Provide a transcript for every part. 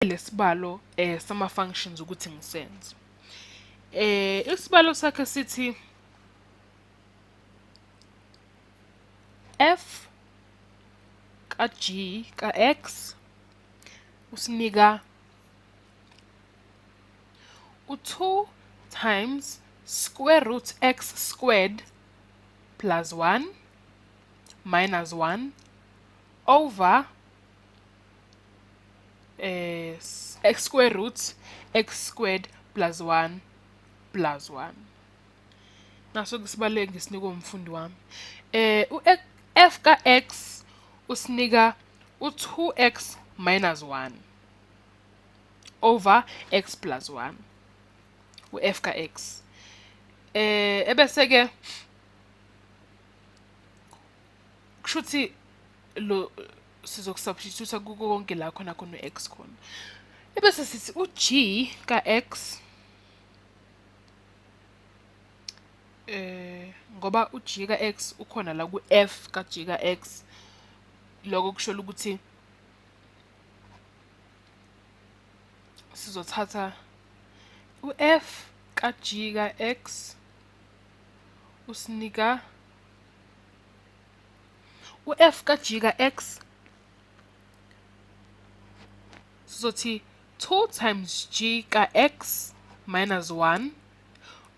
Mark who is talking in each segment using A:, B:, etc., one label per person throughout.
A: lesibalo sama functions ukuthi ngisenze. Isibalo sakhe sithi f ka g ka x usinika u2 times square root x squared plus 1 minus 1 over x square root x squared plus 1 plus 1. Naso kusibaleke ngisinika umfundi wami. F ka x usinika u2x minus 1 over x plus 1 u-f ka x. Ebese ke kushuthi lo sizokusubstitute kuko konke la khona khona x khona. Ebese sithi u-g ka x ngoba u-g ka x ukhona la ku-f ka g ka x, lokho kusho ukuthi sizothatha u-f ka g ka x usinika u-f ka g ka x sizothi 2 times g ka x minus 1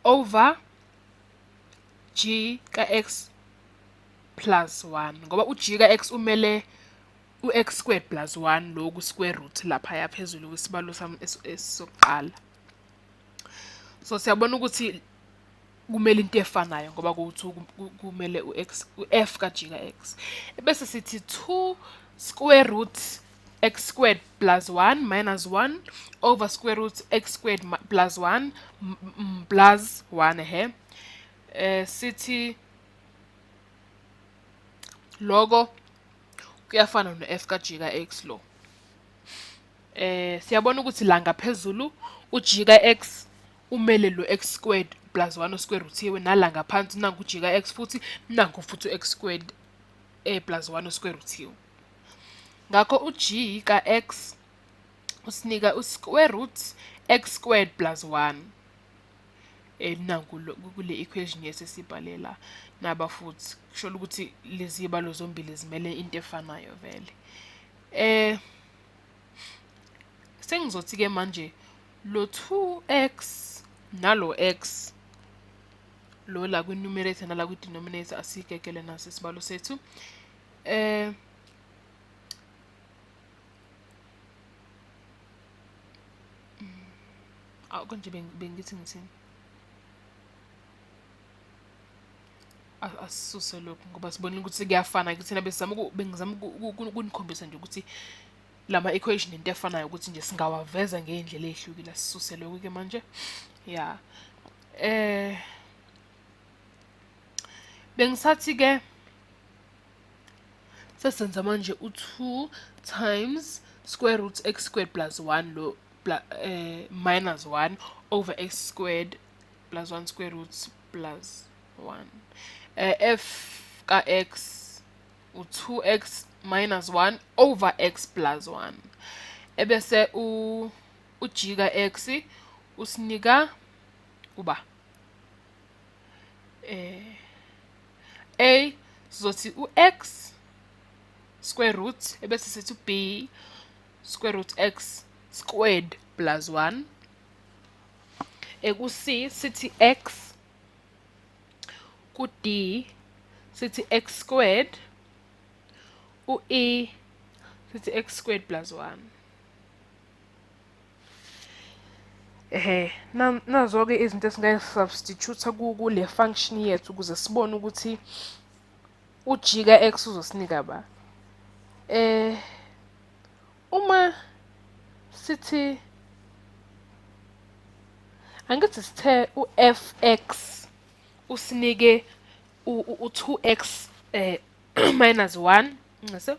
A: over g ka x plus 1 ngoba u-g ka x umele u-x squared plus 1 loku square root laphaya phezulu kwisibalo sami esisokuqala. So siyabona ukuthi kumele into efanayo ngoba kumele u-f ka g ka x. Bese sithi 2 square root x squared plus 1 minus 1 over square root x squared plus 1 plus 1 sithi logo kuyafana no-f ka g ka x lo. Siyabona ukuthi la ngaphezulu u-g ka x umele lo x squared plus 1 square root yewe, nala ngaphansi nangu u-g ka x futhi nangu futhi u-x squared plus 1 square root yewe. Ngakho u-g ka x usinika u-square root x squared plus 1 nangu kule equation yesesibhalela naba futhi kusho ukuthi lezi zibalo zombili zimele into efanayo vele. Sengizothi ke manje lo 2x nalo x lo la kwi-numerator nala kwi-denominator asigegele naso isibalo sethu. Konje bengithi ngithini? Asisuse lokhu ngoba sibonile ukuthi kuyafana kuthina bengizama ukunikhombisa nje ukuthi lama equation into efanayo ukuthi nje singawaveza ngeindlela ezihlukile. Asisuse lokhu ke manje. Yeah. Bengisathi ke sesenza manje u2 times square root x squared plus 1 lo minus 1 over x squared plus 1 square root plus 1. F ka x u2x minus 1 over x plus 1. Ebese u-g ka x usinika uba a sizothi u-x square root ebese sithi b square root x squared plus 1. Ku-c sithi x, ku-d sithi x squared, u-e sithi x squared plus 1. Nazo-ke izinto esingayisubstitute kule function yethu ukuze sibone ukuthi u-g ka x uzosinika ba. Uma sithi angithi sithe u-fx usinike u2x minus 1 ngase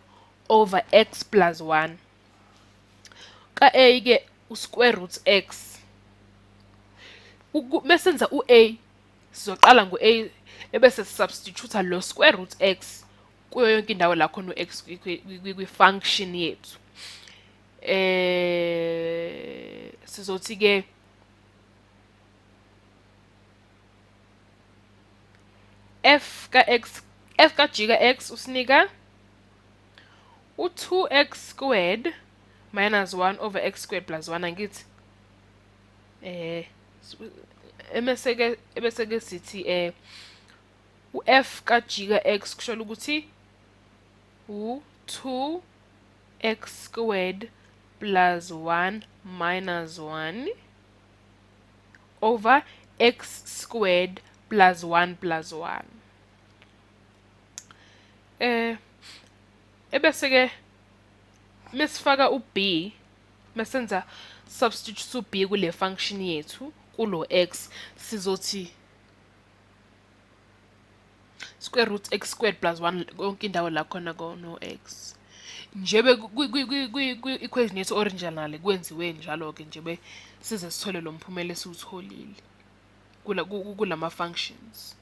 A: over x plus 1 ka a ke u-square root x mesenza u-a sizoqala ngu-a ebese substitute lo square root x kuyo yonke indawo la khona u-x kwi-function yethu. sizothi ke f ka g ka x usinika u2x squared minus 1 over x squared plus 1 angithi ebese ke sithi u-f ka g ka x kusho ukuthi u2x squared plus 1 minus 1 over x squared plus 1 plus 1. Ebese-ke mesifaka u-b, mesenza substitute u-b kule function yethu, kulo x, sizothi square root x squared plus 1 konke indawo la khona no x. Njebe kwi-equation yethu original kwenziwe njalo-ke njebe size sithole lo mphumela esiwutholile kulama functions.